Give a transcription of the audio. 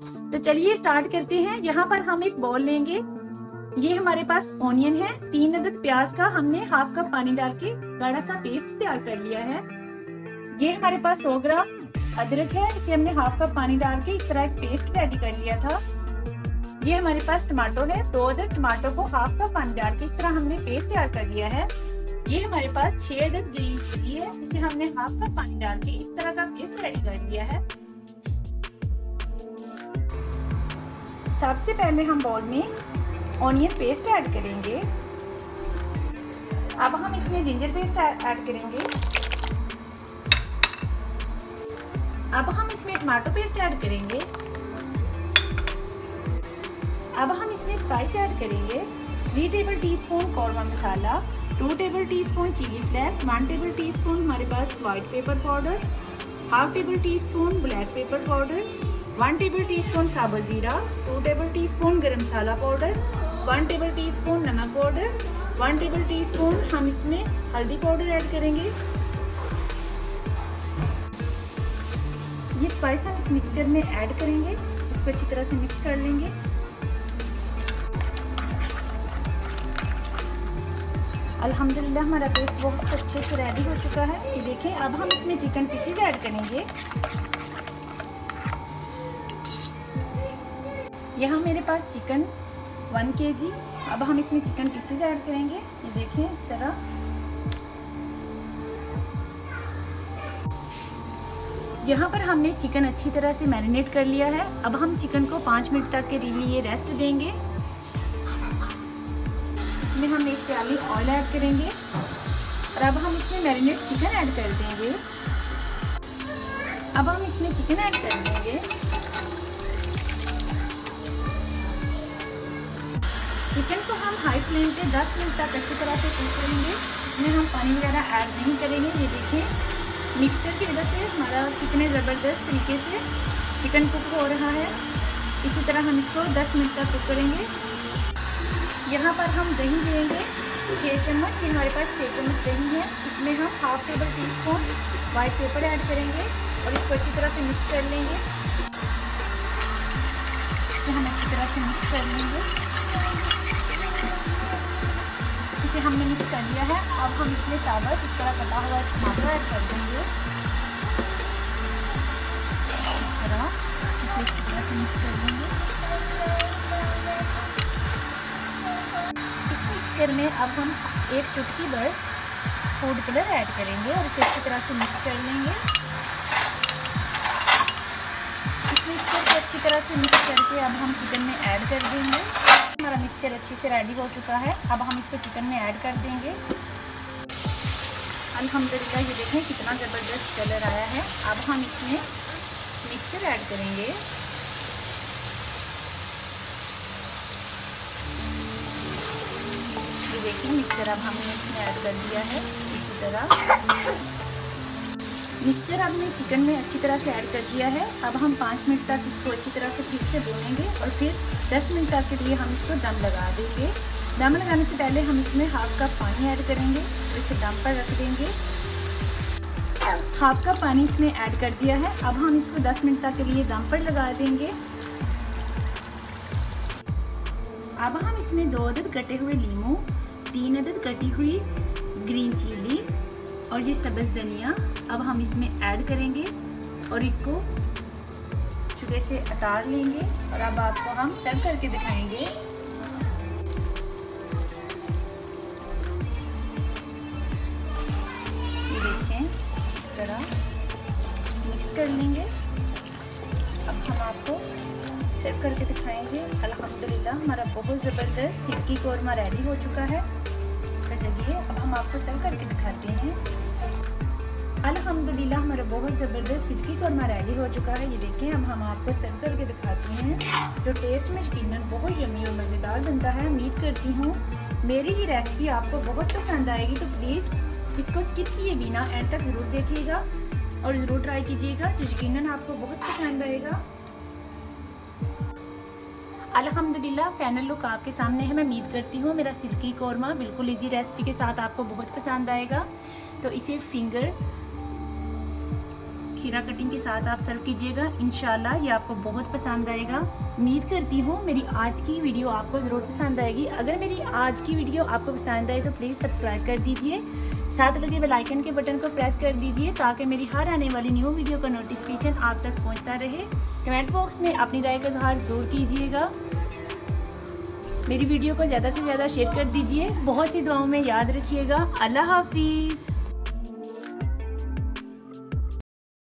तो चलिए स्टार्ट करते हैं। यहाँ पर हम एक बॉल लेंगे। ये हमारे पास ऑनियन है, 3 अदद प्याज का हमने हाफ कप पानी डाल के गाढ़ा सा पेस्ट तैयार कर लिया है। ये हमारे पास 100 ग्राम अदरक है, इसे हमने हाफ कप पानी डाल के इस तरह एक पेस्ट रेडी कर लिया था। ये हमारे पास टमाटो है, 2 अदद टमाटो को हाफ कप पानी डाल के इस तरह हमने पेस्ट तैयार कर लिया है। ये हमारे पास 6 अदद ग्रीन चिली है, इसे हमने हाफ कप पानी डाल के इस तरह का पेस्ट रेडी कर लिया है। सबसे पहले हम बाउल में ऑनियन पेस्ट ऐड करेंगे। अब हम इसमें जिंजर पेस्ट ऐड करेंगे। अब हम इसमें टमाटो पेस्ट ऐड करेंगे। अब हम इसमें स्पाइस ऐड करेंगे। 3 table teaspoon korma masala, 2 table teaspoon chilli flakes, 1 table teaspoon हमारे पास white pepper powder, half table teaspoon black pepper powder, 1 table teaspoon साबुत जीरा, 2 table teaspoon garam masala powder, 1 table teaspoon नमक पाउडर, 1 टेबल टीस्पून हम इसमें हल्दी पाउडर ऐड करेंगे। ये स्पाइस हम इस मिक्सचर में ऐड करेंगे, इसको अच्छी तरह से मिक्स कर लेंगे। अल्हम्दुलिल्लाह हमारा पेस्ट बहुत अच्छे से रेडी हो चुका है। ये देखें, अब हम इसमें चिकन पीसेज ऐड करेंगे। यहाँ मेरे पास चिकन 1 kg। अब हम इसमें चिकन पीसेज ऐड करेंगे। ये देखें इस तरह। यहाँ पर हमने चिकन अच्छी तरह से मैरिनेट कर लिया है। अब हम चिकन को 5 मिनट तक के लिए रेस्ट देंगे। इसमें हम 1 प्याली ऑयल ऐड करेंगे और अब हम इसमें मैरिनेट चिकन ऐड कर देंगे। अब हम इसमें चिकन ऐड कर देंगे। चिकन को हम हाई फ्लेम पे 10 मिनट तक अच्छी तरह से कुक करेंगे। इसमें हम पानी वगैरह ऐड नहीं करेंगे। ये देखिए, मिक्सचर की वजह से हमारा कितने ज़बरदस्त तरीके से चिकन कुक हो रहा है। इसी तरह हम इसको 10 मिनट तक कुक करेंगे। यहाँ पर हम दही लेंगे 6 चम्मच। ये हमारे पास 6 चम्मच दही है। इसमें हम half table teaspoon white paper add करेंगे और इसको अच्छी तरह से मिक्स कर लेंगे। इसे हम अच्छी तरह से मिक्स कर लेंगे। इसे हमने मिक्स कर लिया है। अब हम इसमें साबुत इस तरह कटा हुआ टमाटर ऐड कर देंगे। इस तरह इसे अच्छी तरह से मिक्स कर लेंगे। इस मिक्सचर में अब हम 1 चुटकी भर फूड कलर ऐड करेंगे और इसे अच्छी तरह से मिक्स कर लेंगे। इस मिक्सचर को अच्छी तरह से मिक्स करके अब हम चिकन में ऐड कर देंगे। हमारा मिक्सचर अच्छे से रेडी हो चुका है। अब हम इसको चिकन में ऐड कर देंगे। अल्हम्दुलिल्लाह ये देखें कितना ज़बरदस्त कलर आया है। अब हम इसमें मिक्सचर ऐड करेंगे। ये देखिए मिक्सचर अब हमने इसमें ऐड कर दिया है। इसी तरह मिक्सचर हमने चिकन में अच्छी तरह से ऐड कर दिया है। अब हम 5 मिनट तक इसको अच्छी तरह से फिर से भूनेंगे और फिर 10 मिनट तक के लिए हम इसको दम लगा देंगे। दम लगाने से पहले हम इसमें हाफ कप पानी ऐड करेंगे और इसे दम पर रख देंगे। हाफ कप पानी इसमें ऐड कर दिया है। अब हम इसको 10 मिनट तक के लिए दम पर लगा देंगे। अब हम इसमें 2 अदद कटे हुए लीमू, 3 अदद कटी हुई ग्रीन चिली और ये सब्ज़ धनिया अब हम इसमें ऐड करेंगे और इसको चूल्हे से उतार लेंगे और अब आपको हम सर्व करके दिखाएंगे। ये देखें इस तरह मिक्स कर लेंगे। अब हम आपको सर्व करके दिखाएंगे। अल्हम्दुलिल्लाह हमारा बहुत ज़बरदस्त सिरकी कौरमा रेडी हो चुका है। तो चलिए अब हम आपको सर्व करके दिखाते हैं। अल्हम्दुलिल्लाह हमारा बहुत ज़बरदस्त सिरकी कौरमा रेडी हो चुका है। ये देखें, अब हम आपको सर्व करके दिखाते हैं। जो टेस्ट में यकीनन बहुत यम्मी और मज़ेदार बनता है। उम्मीद करती हूँ मेरी ये रेसिपी आपको बहुत पसंद आएगी। तो प्लीज़ इसको स्किप किए बिना एंड तक ज़रूर देखिएगा और ज़रूर ट्राई कीजिएगा, तो यकीनन आपको बहुत पसंद आएगा। अल्हम्दुलिल्लाह फाइनल लुक आपके सामने है। मैं उम्मीद करती हूँ मेरा सिरकी कौरमा बिल्कुल इजी रेसिपी के साथ आपको बहुत पसंद आएगा। तो इसे फिंगर शीरा कटिंग के साथ आप सर्व कीजिएगा। इंशाल्लाह ये आपको बहुत पसंद आएगा। उम्मीद करती हूँ मेरी आज की वीडियो आपको ज़रूर पसंद आएगी। अगर मेरी आज की वीडियो आपको पसंद आए तो प्लीज़ सब्सक्राइब कर दीजिए, साथ लगे बेल आइकन के बटन को प्रेस कर दीजिए ताकि मेरी हर आने वाली न्यू वीडियो का नोटिफिकेशन आप तक पहुँचता रहे। कमेंट बॉक्स में अपनी राय का इजहार ज़रूर कीजिएगा। मेरी वीडियो को ज़्यादा से ज़्यादा शेयर कर दीजिए। बहुत सी दुआओं में याद रखिएगा। अल्लाह हाफिज़।